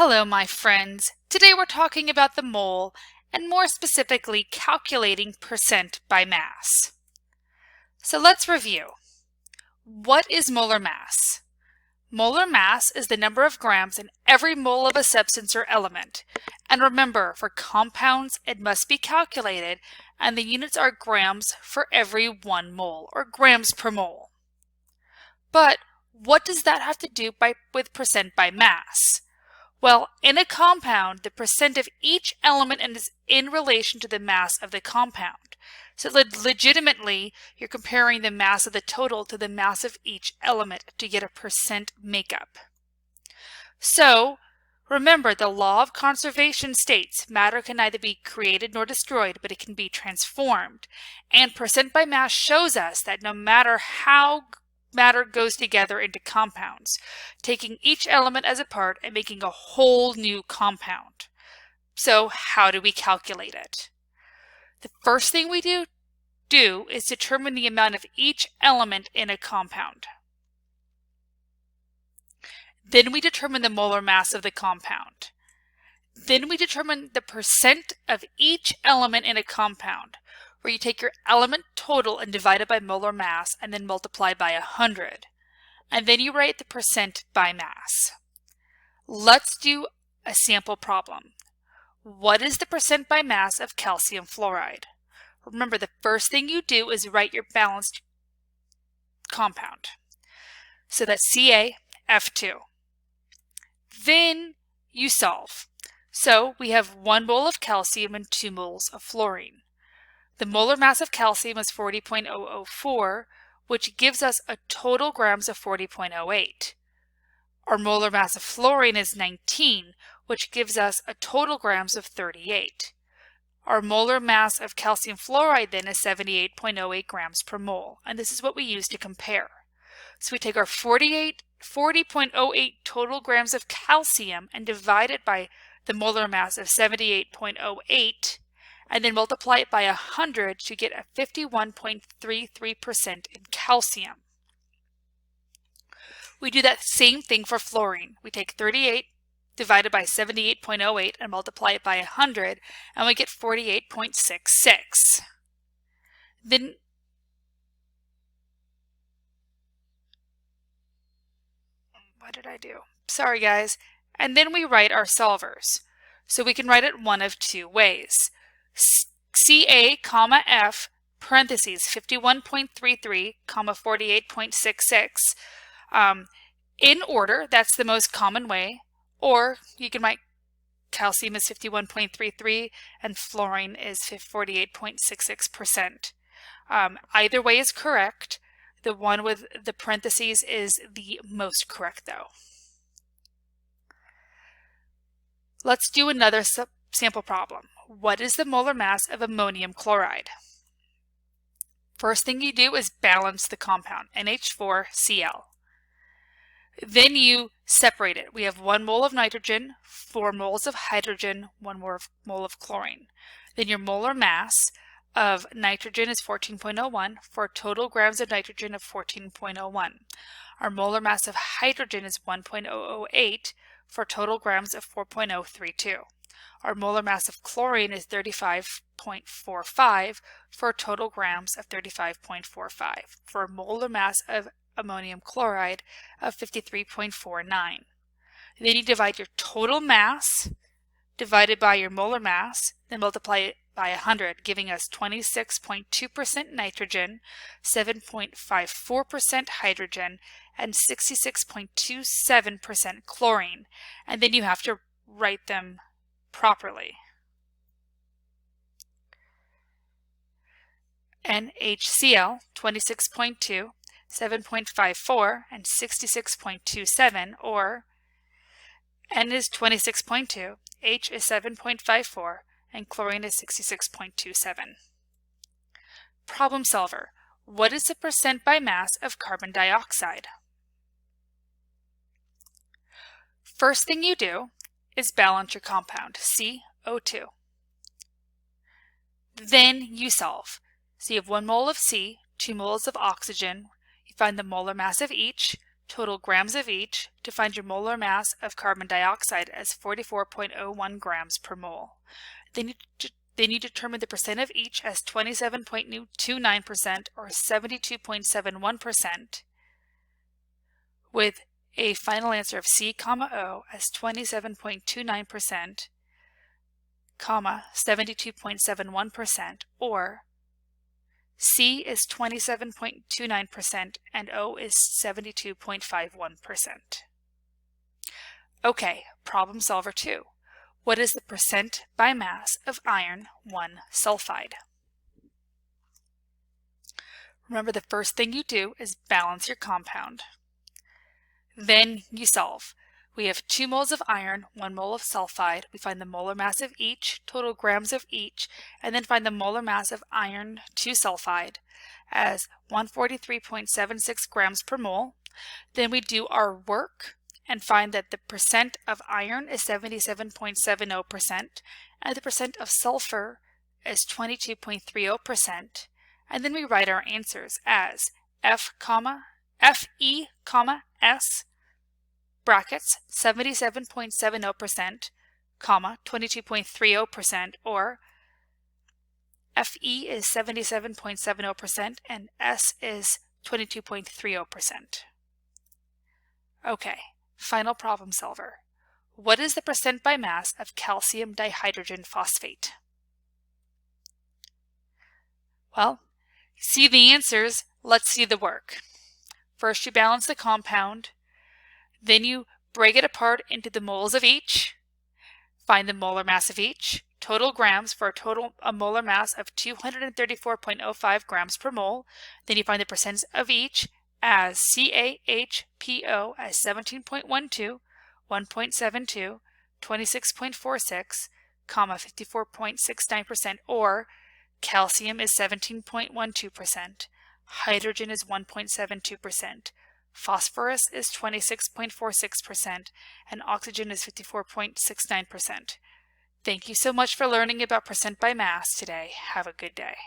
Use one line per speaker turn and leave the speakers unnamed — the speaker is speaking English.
Hello, my friends. Today we're talking about the mole and more specifically calculating percent by mass. So let's review. What is molar mass? Molar mass is the number of grams in every mole of a substance or element. And remember, for compounds, it must be calculated, and the units are grams for every 1 mole, or grams per mole. But what does that have to do with percent by mass? Well, in a compound, the percent of each element is in relation to the mass of the compound. So legitimately, you're comparing the mass of the total to the mass of each element to get a percent makeup. So, remember, the law of conservation states matter can neither be created nor destroyed, but it can be transformed. And percent by mass shows us that no matter how matter goes together into compounds, taking each element as a part and making a whole new compound. So how do we calculate it? The first thing we do is determine the amount of each element in a compound. Then we determine the molar mass of the compound. Then we determine the percent of each element in a compound, where you take your element total and divide it by molar mass and then multiply by 100. And then you write the percent by mass. Let's do a sample problem. What is the percent by mass of calcium fluoride? Remember, the first thing you do is write your balanced compound. So that's CaF2. Then you solve. So we have 1 mole of calcium and 2 moles of fluorine. The molar mass of calcium is 40.004, which gives us a total grams of 40.08. Our molar mass of fluorine is 19, which gives us a total grams of 38. Our molar mass of calcium fluoride then is 78.08 grams per mole, and this is what we use to compare. So we take our 40.08 total grams of calcium and divide it by the molar mass of 78.08, and then multiply it by 100 to get a 51.33% in calcium. We do that same thing for fluorine. We take 38 divided by 78.08 and multiply it by 100, and we get 48.66. Then what did I do? Sorry guys. And then we write our solvers. So we can write it one of two ways. Ca, comma F, parentheses, 51.33, comma 48.66. In order, that's the most common way. Or you can write calcium is 51.33 and fluorine is 48.66%. Either way is correct. The one with the parentheses is the most correct though. Let's do another sample problem. What is the molar mass of ammonium chloride? First thing you do is balance the compound, NH4Cl. Then you separate it. We have 1 mole of nitrogen, 4 moles of hydrogen, 1 mole of chlorine. Then your molar mass of nitrogen is 14.01 for total grams of nitrogen of 14.01. Our molar mass of hydrogen is 1.008 for total grams of 4.032. Our molar mass of chlorine is 35.45 for total grams of 35.45 for a molar mass of ammonium chloride of 53.49. Then you divide your total mass divided by your molar mass, then multiply it by 100, giving us 26.2% nitrogen, 7.54% hydrogen, and 66.27% chlorine. And then you have to write them properly. NaCl, 26.2, 7.54, and 66.27, or N is 26.2, H is 7.54, and chlorine is 66.27. Problem solver. What is the percent by mass of carbon dioxide? First thing you do is balance your compound, CO2. Then you solve. So you have 1 mole of C, 2 moles of oxygen. You find the molar mass of each, total grams of each, to find your molar mass of carbon dioxide as 44.01 grams per mole. Then you determine the percent of each as 27.29% or 72.71%, with a final answer of C, O as 27.29%, 72.71%, or C is 27.29% and O is 72.51%. Okay, problem solver 2. What is the percent by mass of iron 1 sulfide? Remember, the first thing you do is balance your compound. Then you solve. We have 2 moles of iron, 1 mole of sulfide. We find the molar mass of each, total grams of each, and then find the molar mass of iron 2 sulfide as 143.76 grams per mole. Then we do our work and find that the percent of iron is 77.70% and the percent of sulfur is 22.30%. And then we write our answers as Fe, S, brackets 77.70%, 22.30%, or Fe is 77.70% and S is 22.30%. Okay, final problem solver. What is the percent by mass of calcium dihydrogen phosphate? Well, see the answers, let's see the work. First you balance the compound, then you break it apart into the moles of each, find the molar mass of each, total grams for a molar mass of 234.05 grams per mole. Then you find the percents of each as CaHPO as 17.12, 1.72, 26.46, 54.69%, or calcium is 17.12%, hydrogen is 1.72%, phosphorus is 26.46%, and oxygen is 54.69%. Thank you so much for learning about percent by mass today. Have a good day.